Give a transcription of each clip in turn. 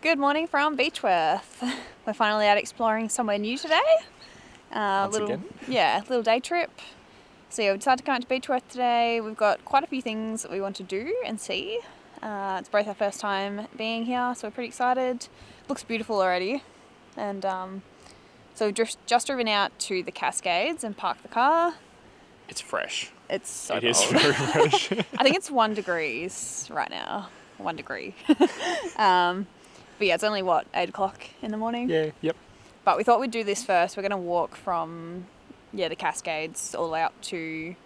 Good morning from Beechworth. We're finally out exploring somewhere new today. Again? Yeah, little day trip. So yeah, we decided to come out to Beechworth today. We've got quite a few things that we want to do and see. It's both our first time being here, so we're pretty excited. Looks beautiful already. And so we've just driven out to the Cascades and parked the car. It's fresh. It's so It cold. is very fresh. I think it's 1 degree right now. 1 degree. But yeah, it's only, 8 o'clock in the morning? Yeah, yep. But we thought we'd do this first. We're going to walk from, the Cascades all the way up to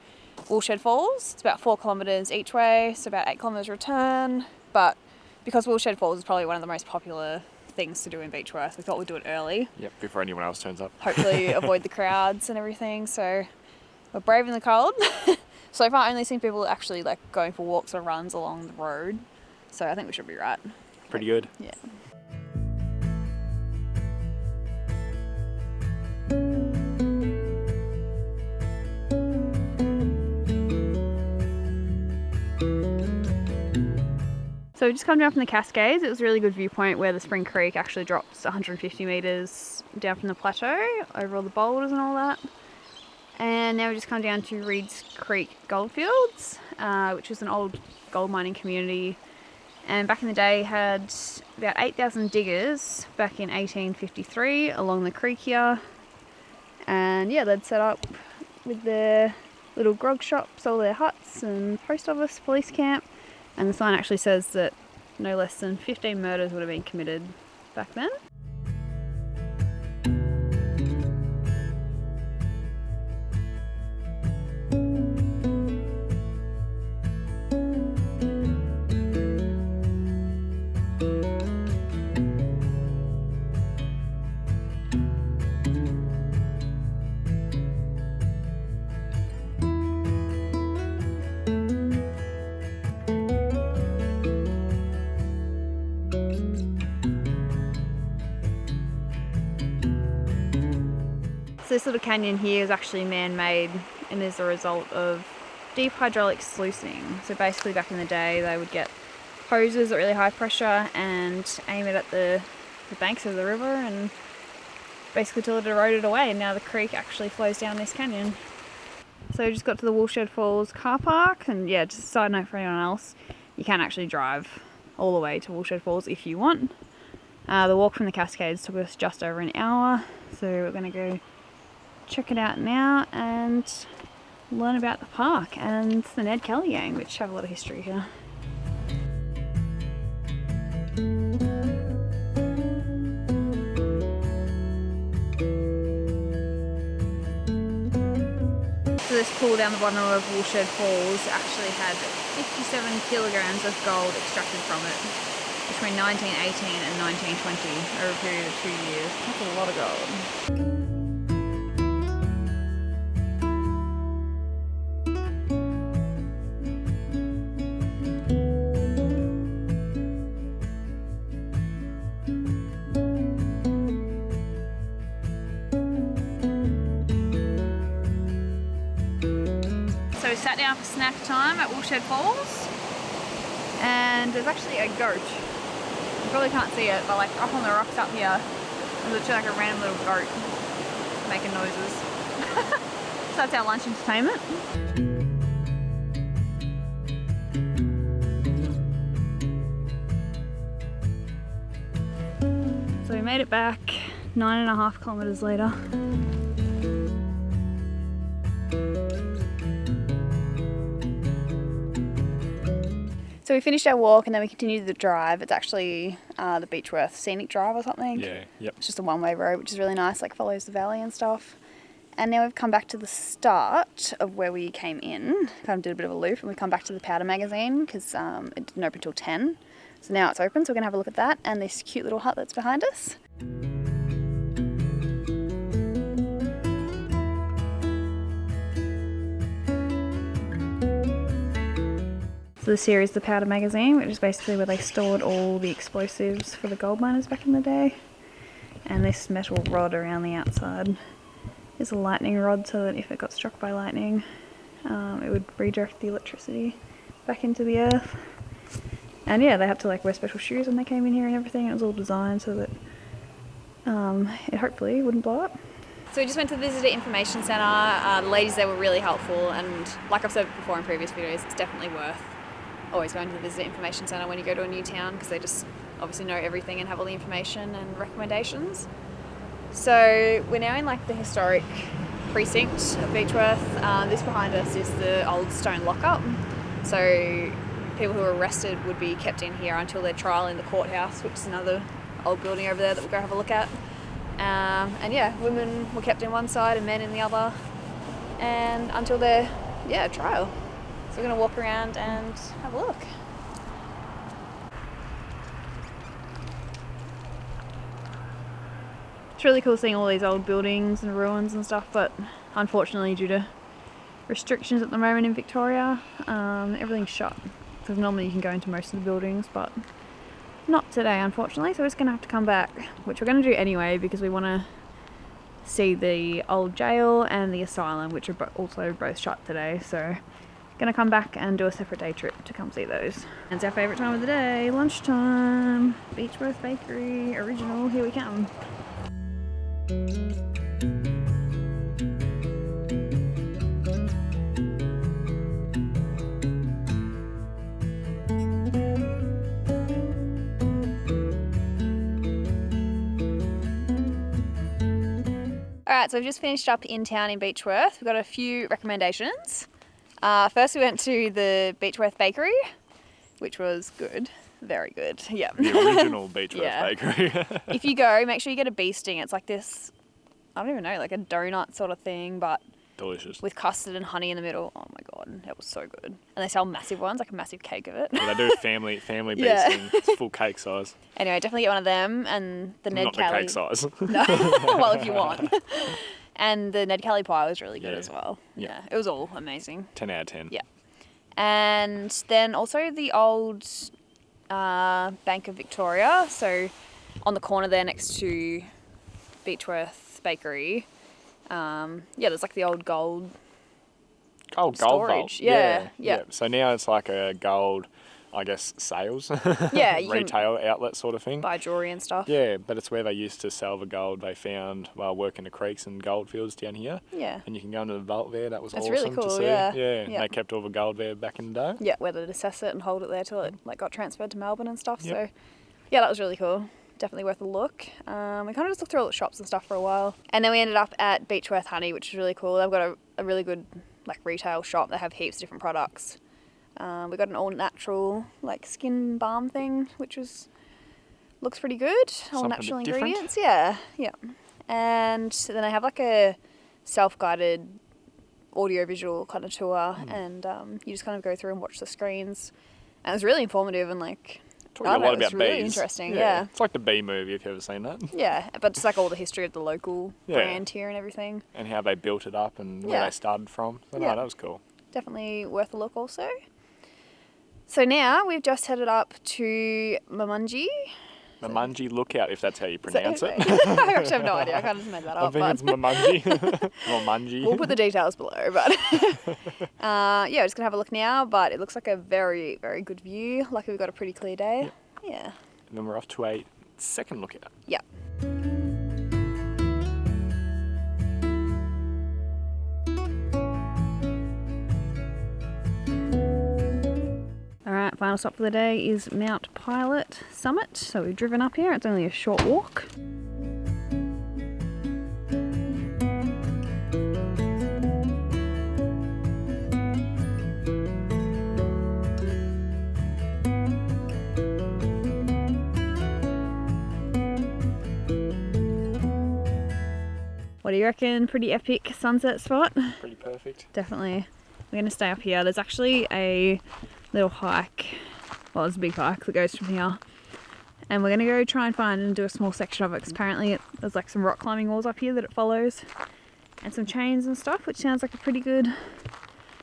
Woolshed Falls. It's about 4 kilometres each way, so about 8 kilometres return. But because Woolshed Falls is probably one of the most popular things to do in Beechworth, we thought we'd do it early. Yep, before anyone else turns up. Hopefully avoid the crowds and everything. So we're braving the cold. So far, I've only seen people actually going for walks or runs along the road. So I think we should be right. Pretty good. Yeah. So we just come down from the Cascades. It was a really good viewpoint where the Spring Creek actually drops 150 metres down from the plateau over all the boulders and all that. And now we just come down to Reeds Creek Goldfields, which was an old gold mining community. And back in the day had about 8,000 diggers back in 1853 along the creek here. And yeah, they'd set up with their little grog shops, all their huts and post office, police camp. And the sign actually says that no less than 15 murders would have been committed back then. So this little canyon here is actually man-made and is a result of deep hydraulic sluicing. So basically back in the day they would get hoses at really high pressure and aim it at the banks of the river and basically till it eroded away, and now the creek actually flows down this canyon. So we just got to the Woolshed Falls car park, and yeah, just a side note for anyone else, you can actually drive all the way to Woolshed Falls if you want. The walk from the Cascades took us just over an hour, so we're going to go check it out now and learn about the park and the Ned Kelly gang, which have a lot of history here. So this pool down the bottom of Woolshed Falls actually had 57 kilograms of gold extracted from it between 1918 and 1920 over a period of 2 years. That's a lot of gold. So we sat down for snack time at Woolshed Falls, and there's actually a goat. You probably can't see it, but up on the rocks up here, there's literally a random little goat making noises. So that's our lunch entertainment. So we made it back 9.5 kilometres later. So we finished our walk and then we continued the drive. It's actually the Beechworth Scenic Drive or something. Yeah, yep. It's just a one-way road, which is really nice, follows the valley and stuff. And now we've come back to the start of where we came in. Kind of did a bit of a loop, and we come back to the powder magazine because it didn't open till 10. So now it's open, so we're going to have a look at that and this cute little hut that's behind us. So this here is the powder magazine, which is basically where they stored all the explosives for the gold miners back in the day. And this metal rod around the outside is a lightning rod, so that if it got struck by lightning, it would redirect the electricity back into the earth. And yeah, they had to like wear special shoes when they came in here and everything. It was all designed so that it hopefully wouldn't blow up. So we just went to the Visitor Information Centre. The ladies there were really helpful, and like I've said before in previous videos, it's definitely worth always going to the Visitor Information Centre when you go to a new town, because they just obviously know everything and have all the information and recommendations. So we're now in like the historic precinct of Beechworth. This behind us is the old stone lockup. So people who are arrested would be kept in here until their trial in the courthouse, which is another old building over there that we'll go have a look at. And yeah, women were kept in one side and men in the other, and until their trial. So we're going to walk around and have a look. It's really cool seeing all these old buildings and ruins and stuff, but unfortunately due to restrictions at the moment in Victoria, everything's shut. Because normally you can go into most of the buildings, but not today unfortunately, so we're just going to have to come back, which we're going to do anyway because we want to see the old jail and the asylum, which are also both shut today. So going to come back and do a separate day trip to come see those. And it's our favourite time of the day, lunchtime. Beechworth Bakery, original, here we come. Alright, so we've just finished up in town in Beechworth. We've got a few recommendations. First we went to the Beechworth Bakery, which was good. Very good, yeah. The original Beechworth Bakery. If you go, make sure you get a bee sting. It's like this, I don't even know, like a donut sort of thing, but delicious. With custard and honey in the middle. Oh my god, it was so good. And they sell massive ones, like a massive cake of it. Well, they do family bee sting. It's full cake size. Anyway, definitely get one of them, and the Ned Kelly. Not the cake size. No, well if you want. And the Ned Kelly pie was really good as well. Yeah, it was all amazing. 10 out of 10. Yeah. And then also the old Bank of Victoria. So on the corner there next to Beechworth Bakery. There's like the old gold. Oh, gold storage. vault. Yeah. So now it's like a gold, I guess, sales. Yeah. You retail outlet sort of thing. Buy jewellery and stuff. Yeah, but it's where they used to sell the gold they found while working the creeks and gold fields down here. Yeah. And you can go into the vault there. That was That's awesome really cool, to see. yeah. And they kept all the gold there back in the day. Yeah, where they'd assess it and hold it there till it like got transferred to Melbourne and stuff. So yeah, that was really cool. Definitely worth a look. We kind of just looked through all the shops and stuff for a while. And then we ended up at Beechworth Honey, which is really cool. They've got a really good like retail shop. They have heaps of different products. We got an all natural like skin balm thing, which looks pretty good. All natural ingredients. Yeah. And then they have like a self-guided audio-visual kind of tour, and you just kind of go through and watch the screens. And it was really informative and like talking a lot about bees. Really interesting. Yeah. It's like the bee movie, if you've ever seen that. Yeah, but just like all the history of the local brand here and everything. And how they built it up and where they started from. So no, that was cool. Definitely worth a look also. So now we've just headed up to Mamungi. Mamungi Lookout, if that's how you pronounce it. I actually have no idea. I kind of just made that up. I think it's Mamungi. Mamungi. We'll put the details below, but we're just gonna have a look now. But it looks like a very, very good view. Luckily, we've got a pretty clear day. Yeah. And then we're off to a second lookout. Yeah. Alright, final stop for the day is Mount Pilot Summit. So we've driven up here, it's only a short walk. What do you reckon? Pretty epic sunset spot? Pretty perfect. Definitely. We're going to stay up here. There's actually a little hike, well it's a big hike that goes from here, and we're going to go try and find and do a small section of it because apparently there's like some rock climbing walls up here that it follows and some chains and stuff, which sounds like a pretty good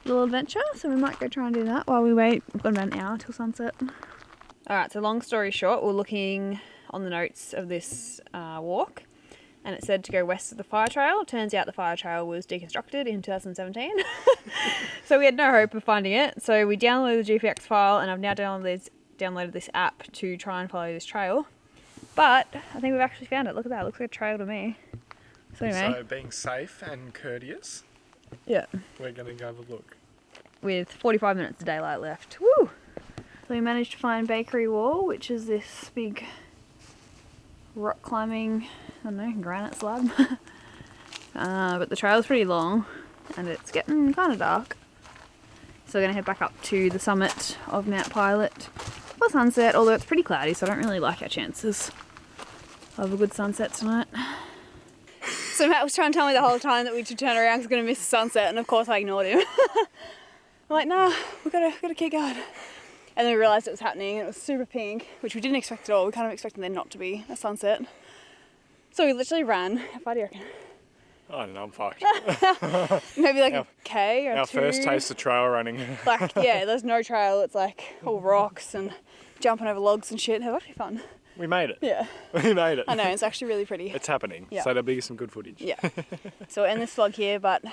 little adventure, so we might go try and do that while we wait. We've got about an hour till sunset. Alright, so long story short, we're looking on the notes of this walk, and it said to go west of the fire trail. It turns out the fire trail was deconstructed in 2017. So we had no hope of finding it. So we downloaded the GPX file, and I've now downloaded downloaded this app to try and follow this trail. But I think we've actually found it. Look at that. It looks like a trail to me. So anyway. So being safe and courteous, Yeah. we're going to go have a look. With 45 minutes of daylight left. Woo! So we managed to find Bakery Wall, which is this big rock climbing, I don't know, granite slab. But the trail's pretty long and it's getting kind of dark. So we're going to head back up to the summit of Mount Pilot for sunset, although it's pretty cloudy, so I don't really like our chances of a good sunset tonight. So Matt was trying to tell me the whole time that we should turn around because we're going to miss the sunset, and of course I ignored him. I'm like, nah, we've got to keep going. And then we realised it was happening and it was super pink, which we didn't expect at all. We kind of expected there not to be a sunset. So we literally ran. How far do you reckon? I don't know, I'm fucked. Maybe like a K or Our two. first taste of trail running. Like, yeah, there's no trail. It's like all rocks and jumping over logs and shit. It was actually fun. We made it. Yeah. We made it. I know, it's actually really pretty. It's happening. Yeah. So there'll be some good footage. Yeah. So we'll end this vlog here, but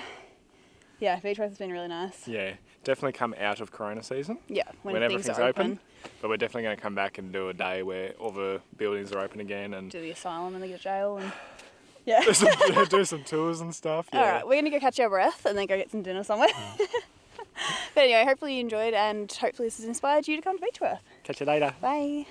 yeah, Beechworth has been really nice. Yeah. Definitely come out of Corona season. Yeah, when everything's things are open. But we're definitely going to come back and do a day where all the buildings are open again and Do the asylum and the jail and yeah. do some tours and stuff. Yeah. Alright, we're going to go catch our breath and then go get some dinner somewhere. But anyway, hopefully you enjoyed and hopefully this has inspired you to come to Beechworth. Catch you later. Bye.